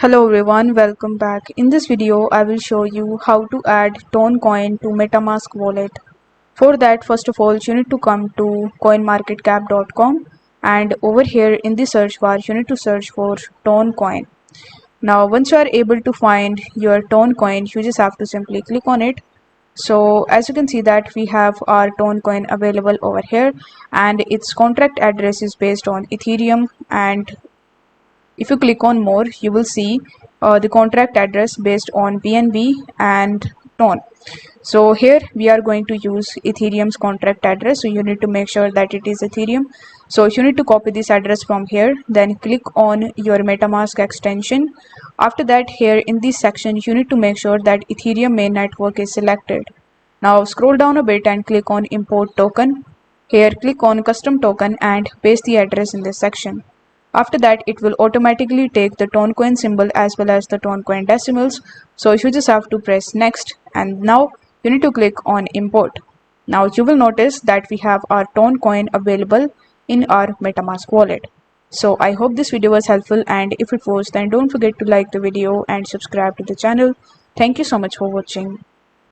Hello everyone, welcome back. In this video, I will show you how to add Toncoin to Metamask wallet. For that, first of all, you need to come to coinmarketcap.com and over here in the search bar, you need to search for Toncoin. Now, once you are able to find your Toncoin, you just have to simply click on it. So as you can see that we have our Toncoin available over here and its contract address is based on Ethereum, and if you click on more, you will see the contract address based on BNB and TON. So here we are going to use Ethereum's contract address. So you need to make sure that it is Ethereum. So you need to copy this address from here, then click on your MetaMask extension. After that, here in this section, you need to make sure that Ethereum main network is selected. Now scroll down a bit and click on import token. Here click on custom token and paste the address in this section. After that, it will automatically take the Toncoin symbol as well as the Toncoin decimals. So you just have to press next, and now you need to click on import. Now you will notice that we have our Toncoin available in our MetaMask wallet. So I hope this video was helpful, and if it was, then don't forget to like the video and subscribe to the channel. Thank you so much for watching.